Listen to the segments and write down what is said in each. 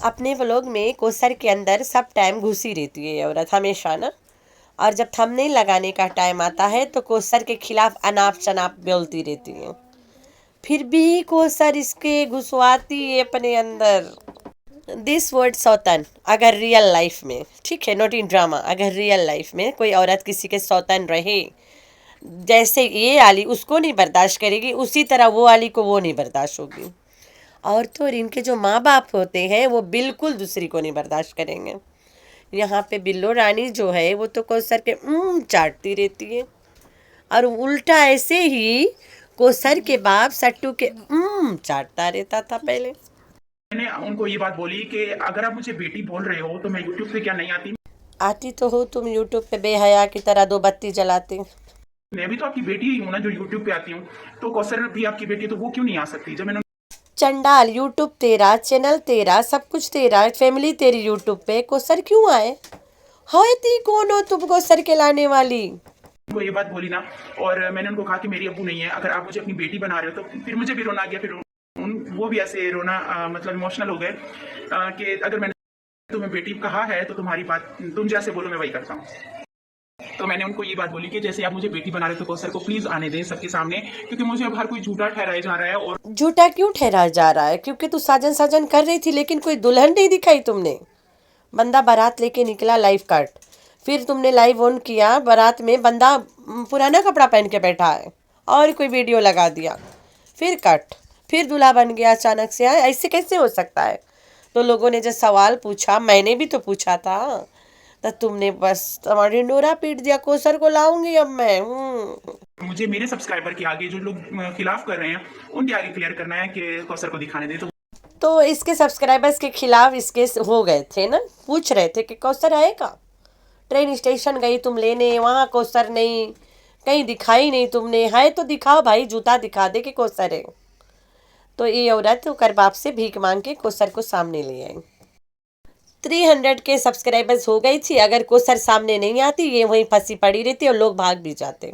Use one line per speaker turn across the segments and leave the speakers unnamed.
अपने व्लॉग में कोसर के अंदर सब टाइम घुसी रहती है ये औरत हमेशा ना। और जब थंबनेल लगाने का टाइम आता है तो कोसर के खिलाफ अनाप शनाप बोलती रहती है। फिर भी कोसर इसके घुसवाती है अपने अंदर। दिस वर्ड सौतन अगर रियल लाइफ में, ठीक है, नॉट इन ड्रामा, अगर रियल लाइफ में कोई औरत किसी के सौतन रहे, जैसे ये वाली उसको नहीं बर्दाश्त करेगी, उसी तरह वो वाली को वो नहीं बर्दाश्त होगी। और तो और इनके जो माँ बाप होते हैं वो बिल्कुल दूसरी को नहीं बर्दाश्त करेंगे। यहाँ पे बिल्लो रानी जो है वो तो कोसर के चाटती रहती है, और उल्टा ऐसे ही कोसर के बाप सट्टू के चाटता रहता था पहले।
मैंने उनको ये बात बोली कि अगर आप मुझे बेटी बोल रहे हो तो मैं यूट्यूब पे क्या नहीं आती।
आती तो हो तुम यूट्यूब पे बेहया की तरह दो बत्ती जलाते।
मैं भी तो आपकी बेटी ही हूँ ना जो यूट्यूब पे आती हूँ। तो कौसर भी आपकी बेटी है तो वो क्यों नहीं आ सकती। जब मैंने
चंडाल, यूट्यूब तेरा, चैनल तेरा, सब कुछ तेरा, फैमिली तेरी यूट्यूब पे, कोसर क्यों आए? हाय ती कौन हो तुम कोसर के लाने वाली?
उनको ये बात बोली ना, और मैंने उनको कहा कि मेरी अब्बू नहीं है, अगर आप मुझे अपनी बेटी बना रहे हो तो फिर मुझे भी रोना आ गया। फिर वो भी ऐसे रोना मतलब इमोशनल हो गए कि अगर मैंने तुम्हें बेटी कहा है तो तुम्हारी बात तुम जैसे बोलो मैं वही करता हूँ। तो मैंने उनको ये बात बोली कि जैसे आप मुझे बेटी बना रहे हो तो कौसर को प्लीज आने दें सबके सामने, क्योंकि मुझे अब हर कोई झूठा ठहराया जा रहा है। और
झूठा क्यों ठहराया जा रहा है? क्योंकि तू साजन साजन कर रही थी लेकिन कोई दुल्हन नहीं दिखाई तुमने। बंदा बारात लेके निकला लाइव कट, फिर तुमने लाइव ऑन किया, बारात में बंदा पुराना कपड़ा पहन के बैठा है और कोई वीडियो लगा दिया, फिर कट, फिर दूल्हा बन गया अचानक से। ऐसे कैसे हो सकता है? तो लोगों ने जब सवाल पूछा, मैंने भी तो पूछा था, तो तुमने बस तुम्हारी नोरा पीट दिया, कोसर को लाऊंगी अब मैं।
मुझे मेरे सब्सक्राइबर के आगे जो लोग खिलाफ कर रहे हैं उनके आगे क्लियर करना है कि कौसर को दिखाने दें।
तो इसके सब्सक्राइबर्स के खिलाफ इसके हो गए थे ना, पूछ रहे थे कि कौसर आएगा। ट्रेन स्टेशन गई तुम लेने, वहाँ कोसर नहीं, कहीं दिखाई नहीं तुमने। है तो दिखाओ भाई, जूता दिखा दे कि कोसर है। तो ये औरत कर बाप से भीख मांग के कोसर को सामने ले आई। 300 के सब्सक्राइबर्स हो गई थी, अगर कोसर सामने नहीं आती ये वहीं फंसी पड़ी रहती और लोग भाग भी जाते।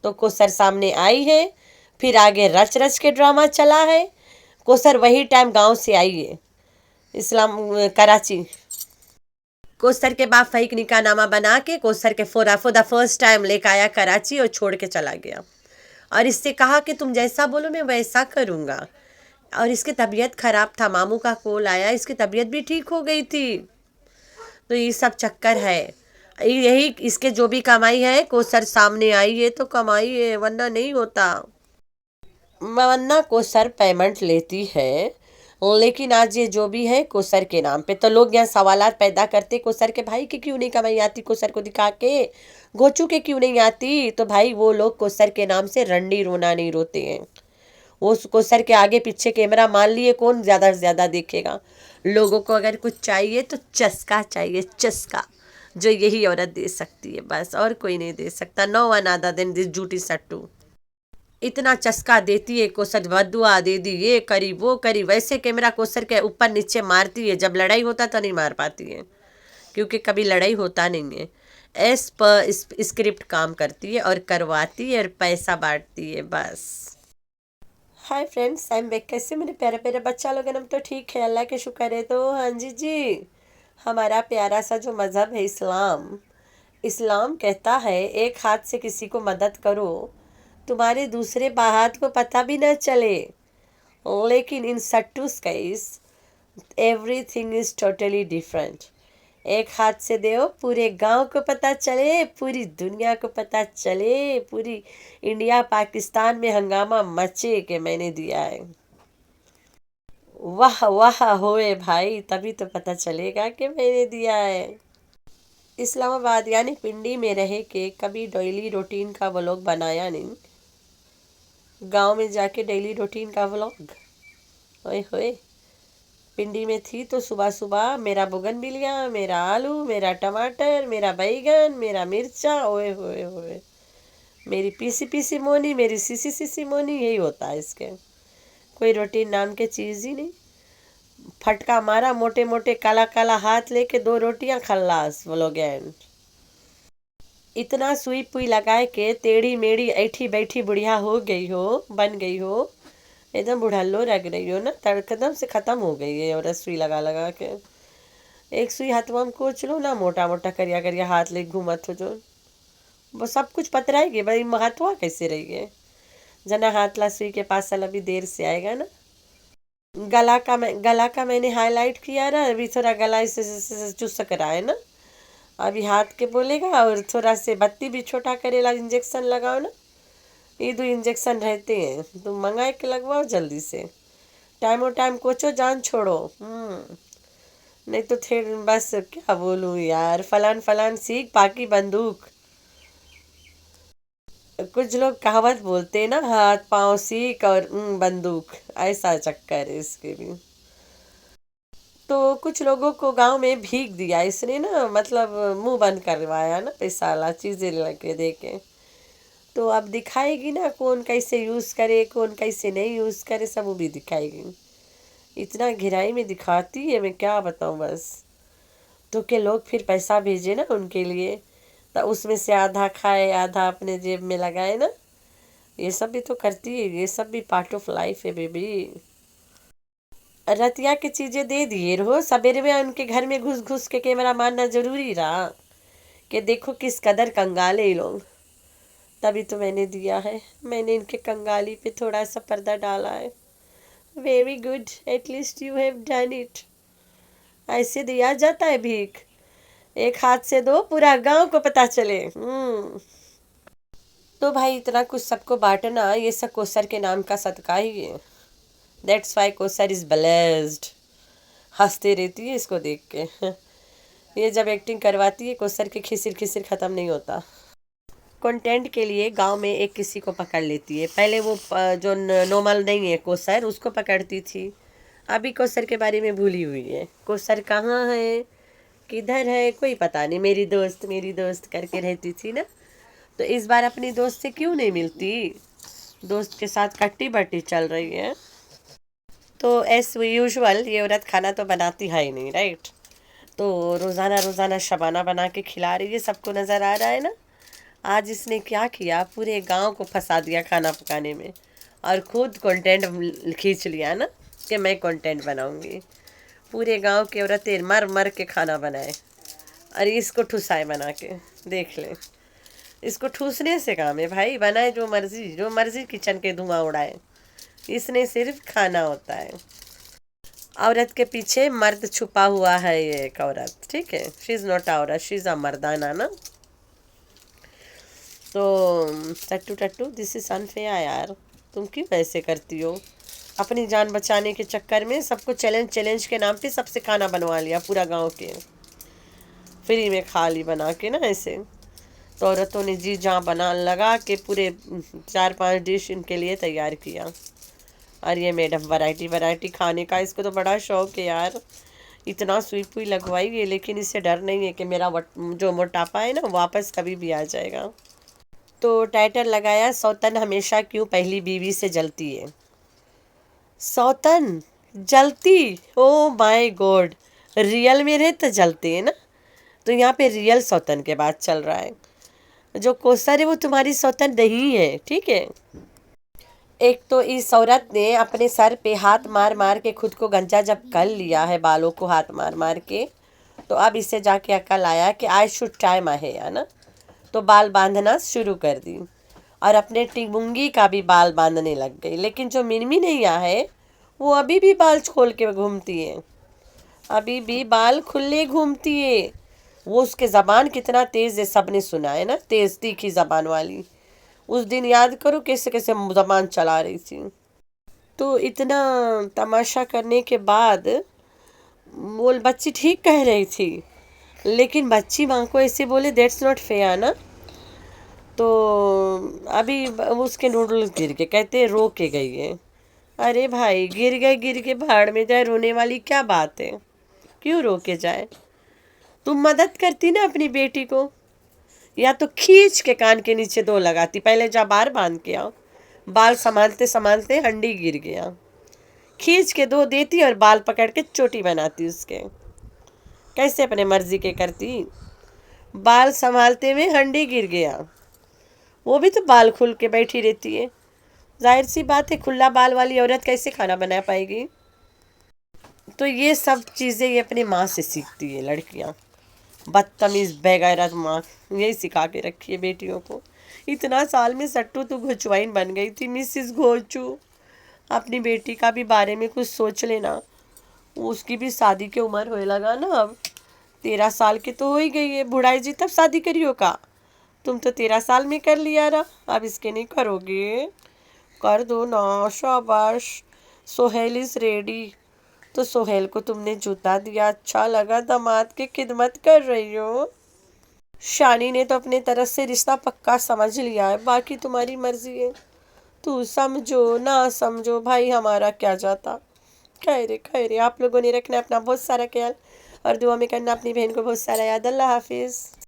तो कोसर सामने आई है, फिर आगे रच रच के ड्रामा चला है। कोसर वही टाइम गांव से आई है, इस्लाम कराची। कोसर के बाप फेक निकाह नामा बना के कोसर के फॉर द फर्स्ट टाइम लेकर आया कराची और छोड़ के चला गया, और इससे कहा कि तुम जैसा बोलो मैं वैसा करूँगा। और इसकी तबीयत ख़राब था, मामू का कॉल आया, इसकी तबीयत भी ठीक हो गई थी। तो ये सब चक्कर है, यही इसके जो भी कमाई है कोसर सामने आई है तो कमाई है, वरना नहीं होता। वरना कोसर पेमेंट लेती है, लेकिन आज ये जो भी है कोसर के नाम पे। तो लोग यहाँ सवालात पैदा करते, कोसर के भाई की क्यों नहीं कमाई आती, कोसर को दिखा के, गोचू के क्यों नहीं आती। तो भाई वो लोग कोसर के नाम से रंडी रोना नहीं रोते हैं। वो कोसर के आगे पीछे कैमरा मान लिए, कौन ज़्यादा से ज़्यादा देखेगा। लोगों को अगर कुछ चाहिए तो चस्का चाहिए, चस्का, जो यही औरत दे सकती है, बस और कोई नहीं दे सकता। No one other than this झूठी सट्टू। इतना चस्का देती है, कोसर बदुआ दे दी, ये करी वो करी, वैसे कैमरा कोसर के ऊपर नीचे मारती है। जब लड़ाई होता तो नहीं मार पाती है, क्योंकि कभी लड़ाई होता नहीं है। एस पर स्क्रिप्ट काम करती है और करवाती है और पैसा बांटती है, बस। Hi friends, I am back. कैसे मेरे प्यारे प्यारे बच्चा लोग? हम तो ठीक है, अल्लाह के शुक्र है। तो हाँ जी, हमारा प्यारा सा जो मज़हब है इस्लाम, इस्लाम कहता है एक हाथ से किसी को मदद करो, तुम्हारे दूसरे हाथ को पता भी न चले। लेकिन इन सट्टूस case everything is totally different. एक हाथ से दो, पूरे गांव को पता चले, पूरी दुनिया को पता चले, पूरी इंडिया पाकिस्तान में हंगामा मचे कि मैंने दिया है। वाह वाह होए भाई, तभी तो पता चलेगा कि मैंने दिया है। इस्लामाबाद यानी पिंडी में रह के कभी डेली रूटीन का व्लॉग बनाया नहीं, गांव में जाके डेली रूटीन का व्लॉग। ओए होए, पिंडी में थी तो सुबह सुबह मेरा बोगनविलिया, मेरा आलू, मेरा टमाटर, मेरा बैगन, मेरा मिर्चा, ओए होए होए, मेरी पीसी पीसी मोनी, मेरी सीसी सीसी मोनी, यही होता है इसके। कोई रूटीन नाम के चीज़ ही नहीं। फटका मारा, मोटे मोटे काला काला हाथ लेके 2 रोटियां खल्लास व्लॉग एंड। इतना सुई पुई लगाए के टेढ़ी मेढ़ी ऐठी बैठी बुढ़िया हो गई हो, बन गई हो, एकदम बुढ़ालो लग रही हो ना, एकदम से खत्म हो गई है और सुई लगा लगा के। एक सुई हाथवा में कोच लो ना, मोटा मोटा करिया करिया हाथ ले घूमत हो जो, वो सब कुछ पतराएगी भाई, हाथवा कैसे रही है। जना हाथ ला सुई के पास साल अभी देर से आएगा ना। गला का मैंने हाईलाइट किया ना, अभी थोड़ा गला इसे चुसक रहा है ना, अभी हाथ के बोलेगा। और थोड़ा से बत्ती भी छोटा करेला, इंजेक्शन लगाओ ना, ये 2 इंजेक्शन रहते हैं, तुम मंगा के लगवाओ जल्दी से। टाइम टाइम कोचो, जान छोड़ो। नहीं तो थे बस क्या बोलूँ यार, फलान फलान सीख पाकी बंदूक। कुछ लोग कहावत बोलते हैं ना, हाथ पांव सीख और बंदूक, ऐसा चक्कर है इसके भी। तो कुछ लोगों को गांव में भीग दिया इसने ना, मतलब मुंह बंद करवाया ना, पैसा ला चीजें लगे दे के। तो अब दिखाएगी ना कौन कैसे यूज करे, कौन कैसे नहीं यूज करे, सब वो भी दिखाएगी। इतना गहराई में दिखाती है, मैं क्या बताऊं बस। तो के लोग फिर पैसा भेजे ना उनके लिए, तो उसमें से आधा खाए आधा अपने जेब में लगाए ना, ये सब भी तो करती है, ये सब भी पार्ट ऑफ लाइफ है बेबी। रतिया की चीजें दे दिए रहो, सवेरे में उनके घर में घुस घुस के कैमरा मारना जरूरी रहा कि देखो किस कदर कंगाले ये लोग। तभी तो मैंने दिया है, मैंने इनके कंगाली पे थोड़ा सा पर्दा डाला है। Very good, at least you have done it. ऐसे दिया जाता है भीख, एक हाथ से दो, पूरा गांव को पता चले। तो भाई इतना कुछ सबको बांटना, ये सब कोसर के नाम का सदका ही है। That's why Kausar is blessed. हंसते रहती है इसको देख के। ये जब एक्टिंग करवाती है कोसर के खिसिर खिसिर खत्म नहीं होता। कंटेंट के लिए गांव में एक किसी को पकड़ लेती है, पहले वो जो नॉर्मल नहीं है कोसर, उसको पकड़ती थी। अभी कोसर के बारे में भूली हुई है, कोसर कहाँ है किधर है कोई पता नहीं। मेरी दोस्त करके रहती थी ना, तो इस बार अपनी दोस्त से क्यों नहीं मिलती, दोस्त के साथ कट्टी बट्टी चल रही है। तो एस यूजुअल ये औरत खाना तो बनाती है ही नहीं, राइट। तो रोज़ाना शबाना बना के खिला रही है, सबको नज़र आ रहा है ना। आज इसने क्या किया, पूरे गांव को फंसा दिया खाना पकाने में, और खुद कंटेंट खींच लिया ना कि मैं कंटेंट बनाऊंगी। पूरे गांव के औरतें मर मर के खाना बनाए और इसको ठुसाए बना के। देख ले, इसको ठूसने से काम है भाई, बनाए जो मर्जी किचन के धुआं उड़ाए, इसने सिर्फ खाना होता है। औरत के पीछे मर्द छुपा हुआ है, ये एक औरत, ठीक है। शी इज़ नॉट औरत, शी इज़ अ मर्दाना ना। तो टट्टू टट्टू, दिस इज अनफेयर यार, तुम क्यों ऐसे करती हो। अपनी जान बचाने के चक्कर में सबको चैलेंज के नाम पे सबसे खाना बनवा लिया, पूरा गांव के फ्री में खा ली बना के ना ऐसे। तो औरतों ने जी जान बना लगा के पूरे 4-5 डिश इनके लिए तैयार किया। और ये मैडम वैरायटी खाने का, इसको तो बड़ा शौक है यार। इतना सुई पुई लगवाई है, लेकिन इससे डर नहीं है कि मेरा जो मोटापा है ना वापस कभी भी आ जाएगा। तो टाइटल लगाया, सौतन हमेशा क्यों पहली बीवी से जलती है। सौतन जलती, ओ माय गॉड, रियल में रहे तो जलते हैं ना। तो यहाँ पे रियल सौतन के बात चल रहा है। जो कोसर है वो तुम्हारी सौतन नहीं है, ठीक है। एक तो इस औरत ने अपने सर पे हाथ मार मार के खुद को गंजा जब कर लिया है, बालों को हाथ मार मार के, तो अब इससे जाके अकल आया कि आई शुड टाइम आहे, है ना। तो बाल बांधना शुरू कर दी और अपने टिमुंगी का भी बाल बांधने लग गई। लेकिन जो मिनमी नैया है वो अभी भी बाल खोल के घूमती है, अभी भी बाल खुले घूमती है। वो उसके ज़बान कितना तेज़ है, सबने सुना है ना, तेज़ तीखी ज़बान वाली। उस दिन याद करो कैसे कैसे ज़बान चला रही थी। तो इतना तमाशा करने के बाद वो बच्ची ठीक कह रही थी, लेकिन बच्ची माँ को ऐसे बोले, दैट्स नॉट फेयर ना। तो अभी उसके नूडल्स गिर गए, कहते रो के गई है। अरे भाई गिर गए भाड़ में जाए, रोने वाली क्या बात है, क्यों रो के जाए। तुम मदद करती ना अपनी बेटी को, या तो खींच के कान के नीचे 2 लगाती, पहले जा बार बांध के आओ। बाल संभालते संभालते हंडी गिर गया, खींच के 2 देती और बाल पकड़ के चोटी बनाती उसके। कैसे अपने मर्जी के करती, बाल संभालते में हंडी गिर गया, वो भी तो बाल खुल के बैठी रहती है, ظاہر سی بات ہے खुला बाल वाली औरत कैसे खाना बना पाएगी. तो ये सब चीज़ें ये अपनी माँ से सीखती है लड़कियाँ. बदतमीज़ बेगैरत माँ यही सिखा के रखी है बेटियों को. इतना साल में सट्टू तो घोचवाइन बन गई थी मिसिस घोचू. अपनी बेटी का भी बारे में कुछ सोच लेना. उसकी भी शादी की उम्र होने लगा ना अब. 13 साल की तो हो ही गई है. बुढ़ाई जी तब शादी करियो का. तुम तो 13 साल में कर लिया रहा, अब इसके नहीं करोगे. कर दो ना, शाबाश. Sohail is ready. तो सोहेल को तुमने जूता दिया, अच्छा लगा. दामाद की खिदमत कर रही हो. शानी ने तो अपने तरफ से रिश्ता पक्का समझ लिया है, बाकी तुम्हारी मर्जी है. तू समझो ना समझो भाई हमारा क्या जाता. खैर आप लोगों ने रखना अपना बहुत सारा ख्याल और दुआ में करना अपनी बहन को बहुत सारा याद. अल्लाह हाफिज़.